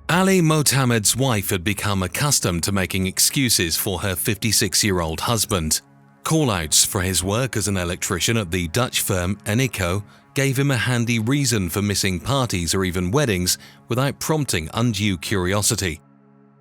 Ali Motamed's wife had become accustomed to making excuses for her 56-year-old husband. Call-outs for his work as an electrician at the Dutch firm Eneco gave him a handy reason for missing parties or even weddings without prompting undue curiosity.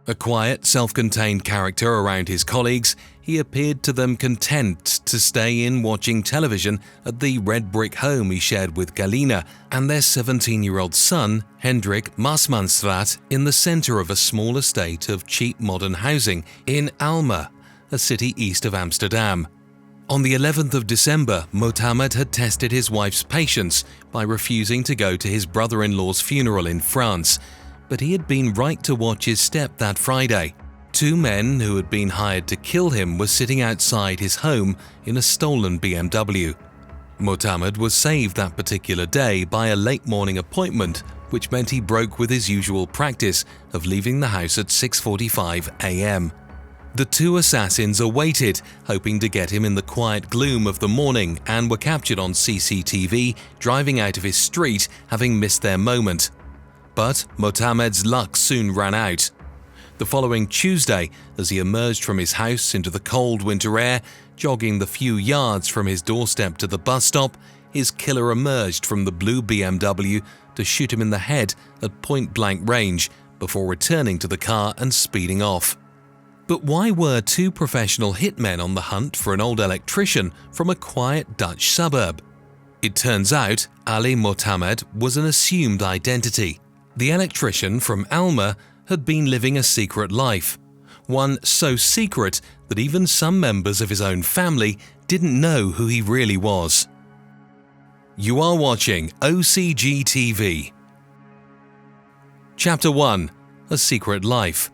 A quiet, self-contained character around his colleagues, he appeared to them content to stay in watching television at the red brick home he shared with Galina and their 17-year-old son, Hendrik Maasmanstraat, in the center of a small estate of cheap modern housing in Alma, a city east of Amsterdam. On the 11th of December, Motamed had tested his wife's patience by refusing to go to his brother-in-law's funeral in France, but he had been right to watch his step that Friday. Two men who had been hired to kill him were sitting outside his home in a stolen BMW. Motamed was saved that particular day by a late morning appointment, which meant he broke with his usual practice of leaving the house at 6:45 a.m. The two assassins awaited, hoping to get him in the quiet gloom of the morning, and were captured on CCTV driving out of his street, having missed their moment. But Motamed's luck soon ran out. The following Tuesday, as he emerged from his house into the cold winter air, jogging the few yards from his doorstep to the bus stop, his killer emerged from the blue BMW to shoot him in the head at point-blank range before returning to the car and speeding off. But why were two professional hitmen on the hunt for an old electrician from a quiet Dutch suburb? It turns out Ali Motamed was an assumed identity. The electrician from Alma had been living a secret life, one so secret that even some members of his own family didn't know who he really was. You are watching OCG TV. Chapter 1: A Secret Life.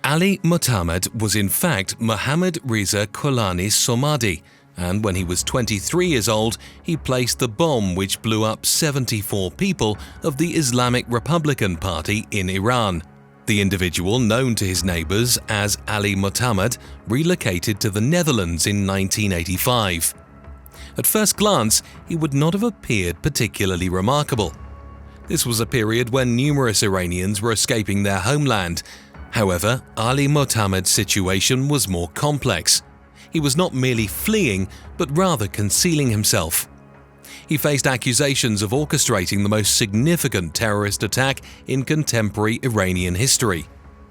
Ali Motamed was in fact Mohammad Reza Kolani's Somadi, and when he was 23 years old, he placed the bomb which blew up 74 people of the Islamic Republican Party in Iran. The individual, known to his neighbors as Ali Motamed, relocated to the Netherlands in 1985. At first glance, he would not have appeared particularly remarkable. This was a period when numerous Iranians were escaping their homeland. However, Ali Motamed's situation was more complex. He was not merely fleeing, but rather concealing himself. He faced accusations of orchestrating the most significant terrorist attack in contemporary Iranian history.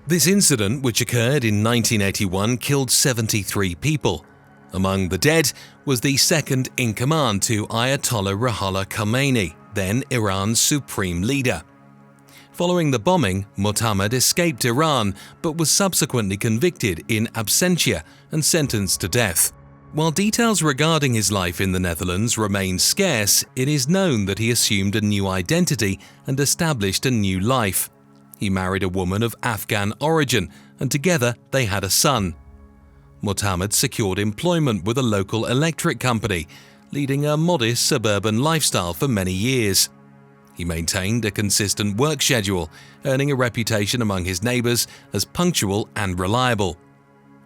This incident, which occurred in 1981, killed 73 people. Among the dead was the second-in-command to Ayatollah Ruhollah Khomeini, then Iran's supreme leader. Following the bombing, Motamed escaped Iran but was subsequently convicted in absentia and sentenced to death. While details regarding his life in the Netherlands remain scarce, it is known that he assumed a new identity and established a new life. He married a woman of Afghan origin, and together they had a son. Motamed secured employment with a local electric company, leading a modest suburban lifestyle for many years. He maintained a consistent work schedule, earning a reputation among his neighbors as punctual and reliable.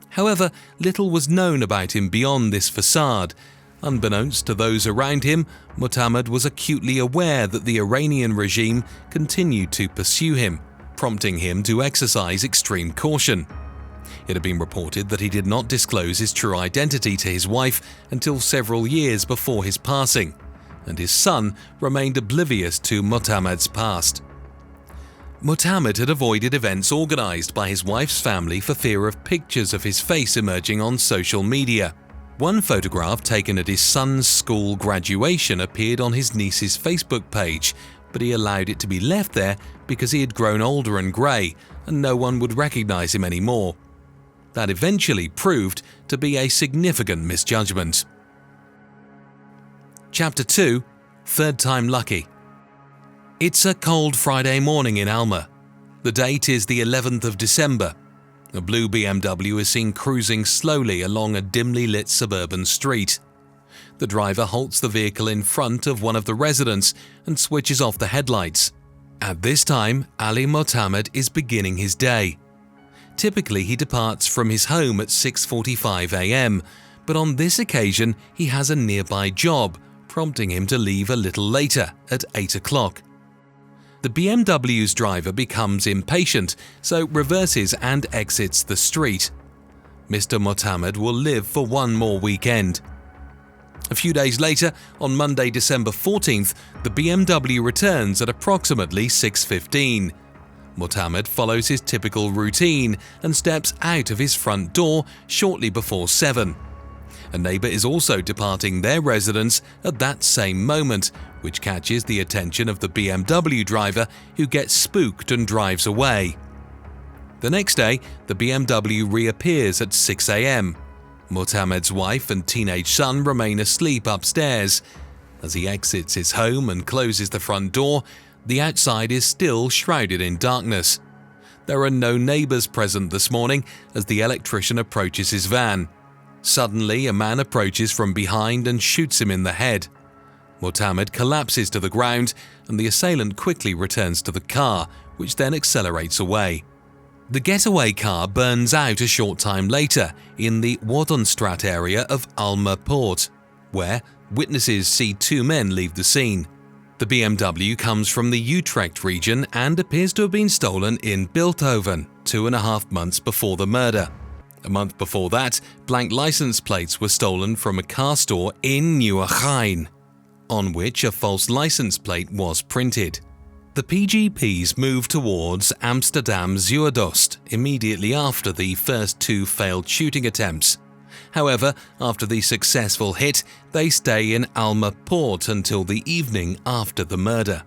However, little was known about him beyond this facade. Unbeknownst to those around him, Motamed was acutely aware that the Iranian regime continued to pursue him, prompting him to exercise extreme caution. It had been reported that he did not disclose his true identity to his wife until several years before his passing, and his son remained oblivious to Motamed's past. Motamed had avoided events organized by his wife's family for fear of pictures of his face emerging on social media. One photograph taken at his son's school graduation appeared on his niece's Facebook page, but he allowed it to be left there because he had grown older and grey and no one would recognize him anymore. That eventually proved to be a significant misjudgment. Chapter 2: Third Time Lucky. It's a cold Friday morning in Alma. The date is the 11th of December. A blue BMW is seen cruising slowly along a dimly lit suburban street. The driver halts the vehicle in front of one of the residents and switches off the headlights. At this time, Ali Motamed is beginning his day. Typically, he departs from his home at 6:45 a.m., but on this occasion, he has a nearby job, prompting him to leave a little later, at 8 o'clock. The BMW's driver becomes impatient, so reverses and exits the street. Mr. Motamed will live for one more weekend. A few days later, on Monday, December 14th, the BMW returns at approximately 6:15. Motamed follows his typical routine and steps out of his front door shortly before 7. A neighbour is also departing their residence at that same moment, which catches the attention of the BMW driver, who gets spooked and drives away. The next day, the BMW reappears at 6 a.m. Motamed's wife and teenage son remain asleep upstairs. As he exits his home and closes the front door, the outside is still shrouded in darkness. There are no neighbours present this morning as the electrician approaches his van. Suddenly, a man approaches from behind and shoots him in the head. Motamed collapses to the ground, and the assailant quickly returns to the car, which then accelerates away. The getaway car burns out a short time later in the Wardenstraat area of Alma Poort, where witnesses see two men leave the scene. The BMW comes from the Utrecht region and appears to have been stolen in Bilthoven 2.5 months before the murder. A month before that, blank license plates were stolen from a car store in Nieuwegein, on which a false license plate was printed. The PGPs moved towards Amsterdam Zuidoost immediately after the first two failed shooting attempts. However, after the successful hit, they stay in Alma Poort until the evening after the murder.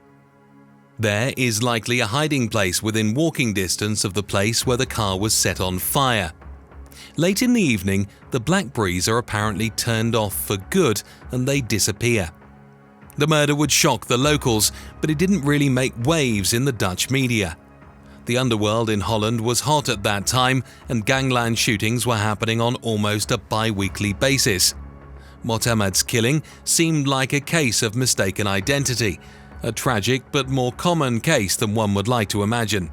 There is likely a hiding place within walking distance of the place where the car was set on fire. Late in the evening, the Blackberries are apparently turned off for good and they disappear. The murder would shock the locals, but it didn't really make waves in the Dutch media. The underworld in Holland was hot at that time, and gangland shootings were happening on almost a bi-weekly basis. Motamed's killing seemed like a case of mistaken identity, a tragic but more common case than one would like to imagine.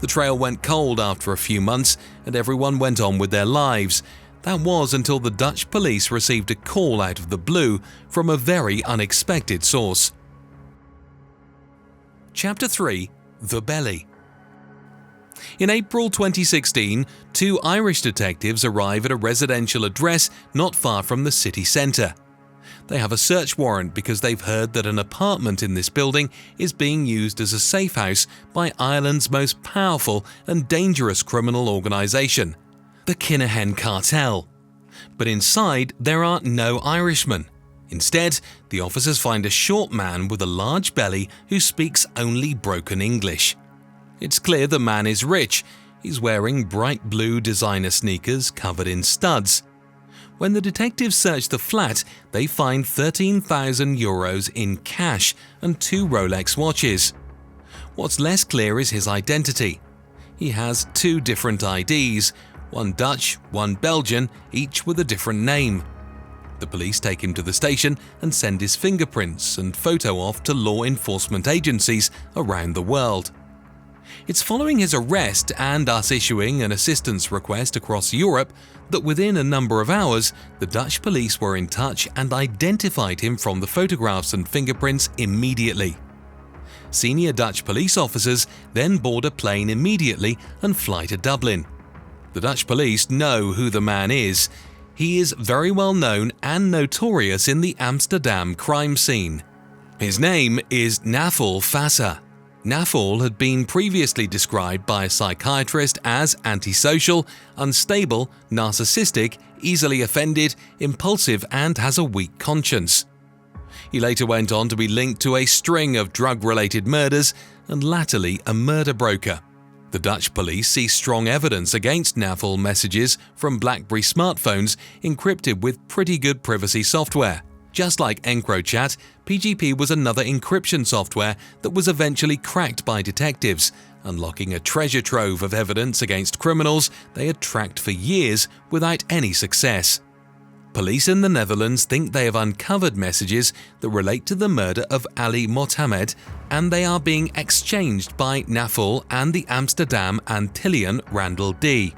The trail went cold after a few months, and everyone went on with their lives. That was until the Dutch police received a call out of the blue from a very unexpected source. Chapter 3: The Belly. In April 2016, two Irish detectives arrive at a residential address not far from the city centre. They have a search warrant because they've heard that an apartment in this building is being used as a safe house by Ireland's most powerful and dangerous criminal organisation, the Kinahan cartel. But inside, there are no Irishmen. Instead, the officers find a short man with a large belly who speaks only broken English. It's clear the man is rich. He's wearing bright blue designer sneakers covered in studs. When the detectives search the flat, they find 13,000 euros in cash and 2 Rolex watches. What's less clear is his identity. He has 2 different IDs, one Dutch, one Belgian, each with a different name. The police take him to the station and send his fingerprints and photo off to law enforcement agencies around the world. It's following his arrest and us issuing an assistance request across Europe that within a number of hours, the Dutch police were in touch and identified him from the photographs and fingerprints immediately. Senior Dutch police officers then board a plane immediately and fly to Dublin. The Dutch police know who the man is. He is very well known and notorious in the Amsterdam crime scene. His name is Nafal Fassa. Nafal had been previously described by a psychiatrist as antisocial, unstable, narcissistic, easily offended, impulsive, and has a weak conscience. He later went on to be linked to a string of drug-related murders and latterly a murder broker. The Dutch police see strong evidence against Nafal messages from BlackBerry smartphones encrypted with pretty good privacy software. Just like EncroChat, PGP was another encryption software that was eventually cracked by detectives, unlocking a treasure trove of evidence against criminals they had tracked for years without any success. Police in the Netherlands think they have uncovered messages that relate to the murder of Ali Motamed, and they are being exchanged by Nafal and the Amsterdam Antillian Randall D.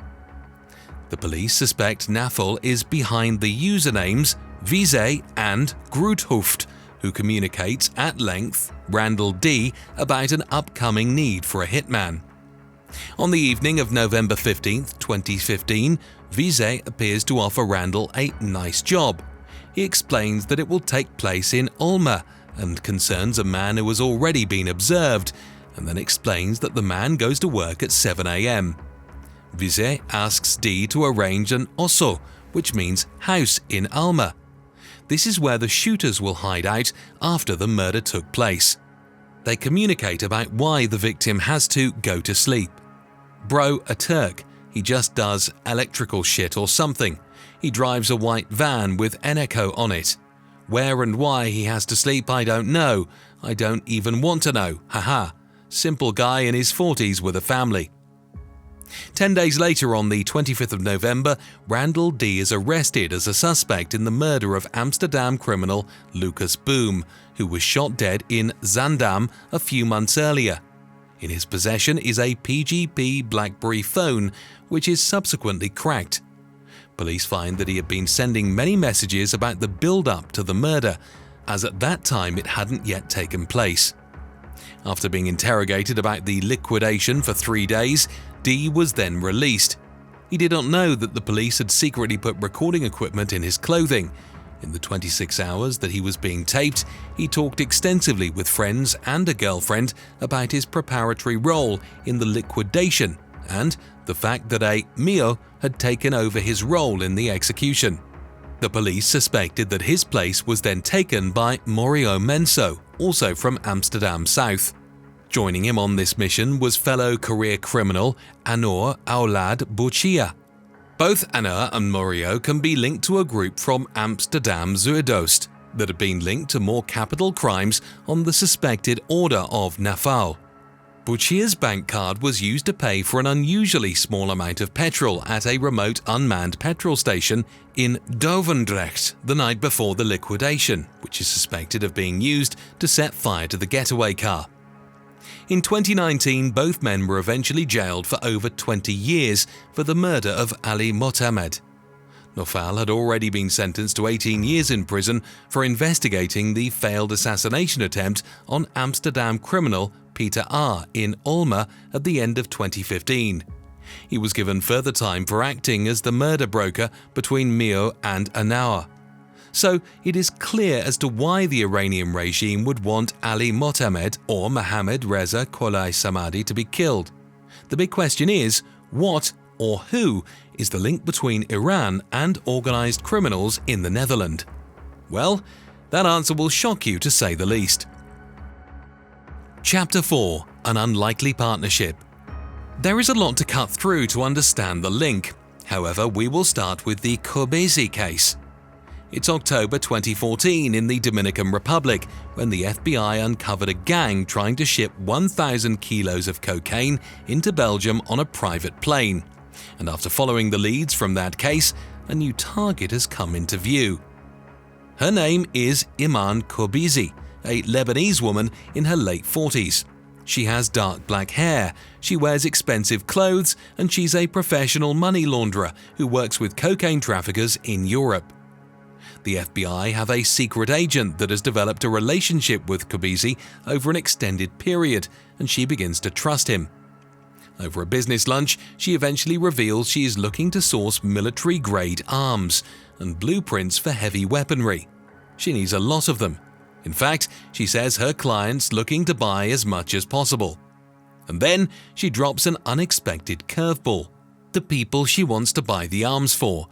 The police suspect Nafal is behind the usernames Wiese and Groothoofd, who communicates at length Randall D. about an upcoming need for a hitman. On the evening of November 15, 2015, Vise appears to offer Randall a nice job. He explains that it will take place in Ulma and concerns a man who has already been observed, and then explains that the man goes to work at 7 a.m. Vise asks D to arrange an osso, which means house, in Alma. This is where the shooters will hide out after the murder took place. They communicate about why the victim has to go to sleep. Bro, a Turk. He just does electrical shit or something. He drives a white van with Eneco on it. Where and why he has to sleep, I don't know. I don't even want to know. Haha. Simple guy in his 40s with a family. 10 days later, on the 25th of November, Randall D. is arrested as a suspect in the murder of Amsterdam criminal Lucas Boom, who was shot dead in Zaandam a few months earlier. In his possession is a PGP BlackBerry phone, which is subsequently cracked. Police find that he had been sending many messages about the build-up to the murder, as at that time it hadn't yet taken place. After being interrogated about the liquidation for 3 days, D was then released. He did not know that the police had secretly put recording equipment in his clothing. In the 26 hours that he was being taped, he talked extensively with friends and a girlfriend about his preparatory role in the liquidation and the fact that a Mio had taken over his role in the execution. The police suspected that his place was then taken by Mario Menso, also from Amsterdam South. Joining him on this mission was fellow career criminal Anor Aulad Bouchia. Both Anor and Mario can be linked to a group from Amsterdam Zuidoost that had been linked to more capital crimes on the suspected order of Nafal. Bouchia's bank card was used to pay for an unusually small amount of petrol at a remote unmanned petrol station in Dovendrecht the night before the liquidation, which is suspected of being used to set fire to the getaway car. In 2019, both men were eventually jailed for over 20 years for the murder of Ali Motamed. Nofal had already been sentenced to 18 years in prison for investigating the failed assassination attempt on Amsterdam criminal Peter R. in Ulma at the end of 2015. He was given further time for acting as the murder broker between Mio and Anor. So it is clear as to why the Iranian regime would want Ali Motamed or Mohammad Reza Kolai Samadi to be killed. The big question is, what or who is the link between Iran and organized criminals in the Netherlands? Well, that answer will shock you to say the least. Chapter 4: An Unlikely Partnership. There is a lot to cut through to understand the link. However, we will start with the Kobesi case. It's October 2014 in the Dominican Republic when the FBI uncovered a gang trying to ship 1,000 kilos of cocaine into Belgium on a private plane. And after following the leads from that case, a new target has come into view. Her name is Iman Kobesi, a Lebanese woman in her late 40s. She has dark black hair, she wears expensive clothes, and she's a professional money launderer who works with cocaine traffickers in Europe. The FBI have a secret agent that has developed a relationship with Kobesi over an extended period, and she begins to trust him. Over a business lunch, she eventually reveals she is looking to source military-grade arms and blueprints for heavy weaponry. She needs a lot of them. In fact, she says her client's looking to buy as much as possible. And then she drops an unexpected curveball. The people she wants to buy the arms for.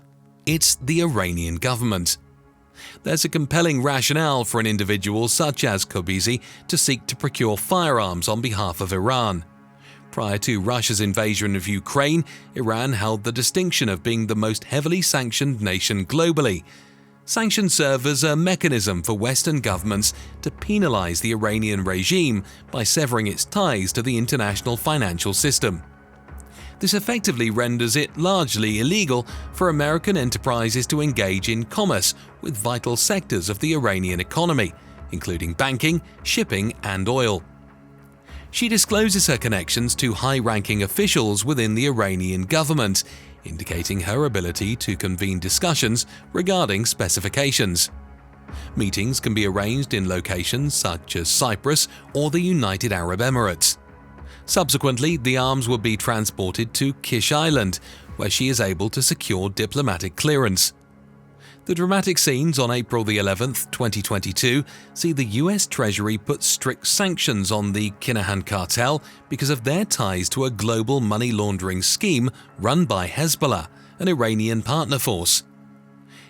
It's the Iranian government. There's a compelling rationale for an individual such as Kobesi to seek to procure firearms on behalf of Iran. Prior to Russia's invasion of Ukraine, Iran held the distinction of being the most heavily sanctioned nation globally. Sanctions serve as a mechanism for Western governments to penalize the Iranian regime by severing its ties to the international financial system. This effectively renders it largely illegal for American enterprises to engage in commerce with vital sectors of the Iranian economy, including banking, shipping, and oil. She discloses her connections to high-ranking officials within the Iranian government, indicating her ability to convene discussions regarding specifications. Meetings can be arranged in locations such as Cyprus or the United Arab Emirates. Subsequently, the arms will be transported to Kish Island, where she is able to secure diplomatic clearance. The dramatic scenes on April the 11th, 2022 see the US Treasury put strict sanctions on the Kinahan cartel because of their ties to a global money laundering scheme run by Hezbollah, an Iranian partner force.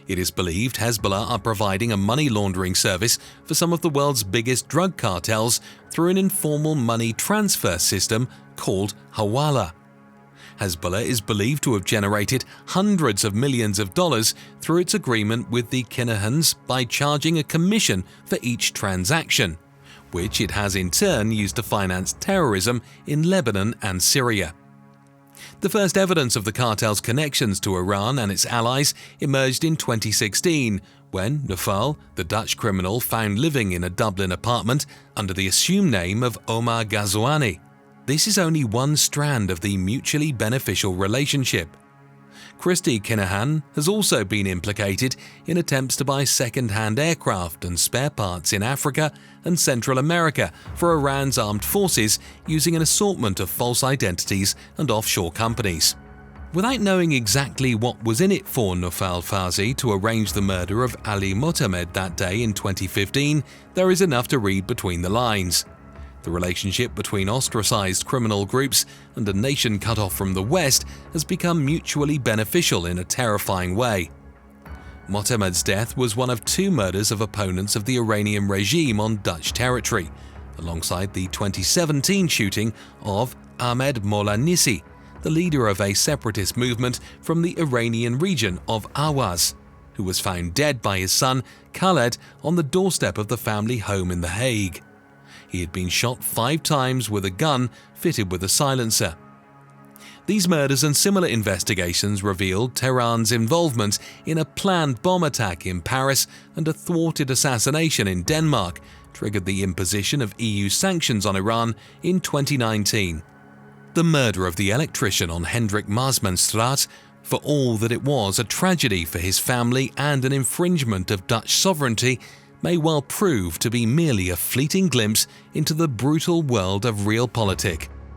It is believed Hezbollah are providing a money laundering service for some of the world's biggest drug cartels through an informal money transfer system called Hawala. Hezbollah is believed to have generated hundreds of millions of dollars through its agreement with the Kinahans by charging a commission for each transaction, which it has in turn used to finance terrorism in Lebanon and Syria. The first evidence of the cartel's connections to Iran and its allies emerged in 2016, when Naufal, the Dutch criminal found living in a Dublin apartment under the assumed name of Omar Ghazouani. This is only one strand of the mutually beneficial relationship. Christy Kinahan has also been implicated in attempts to buy second-hand aircraft and spare parts in Africa and Central America for Iran's armed forces using an assortment of false identities and offshore companies. Without knowing exactly what was in it for Naufal Fawzi to arrange the murder of Ali Motamed that day in 2015, there is enough to read between the lines. The relationship between ostracized criminal groups and a nation cut off from the West has become mutually beneficial in a terrifying way. Motamed's death was one of two murders of opponents of the Iranian regime on Dutch territory, alongside the 2017 shooting of Ahmed Mollanissi, the leader of a separatist movement from the Iranian region of Awaz, who was found dead by his son Khaled on the doorstep of the family home in The Hague. He had been shot 5 times with a gun fitted with a silencer. These murders and similar investigations revealed Tehran's involvement in a planned bomb attack in Paris and a thwarted assassination in Denmark triggered the imposition of EU sanctions on Iran in 2019. The murder of the electrician on Hendrik Maasmanstraat, for all that it was a tragedy for his family and an infringement of Dutch sovereignty, may well prove to be merely a fleeting glimpse into the brutal world of realpolitik.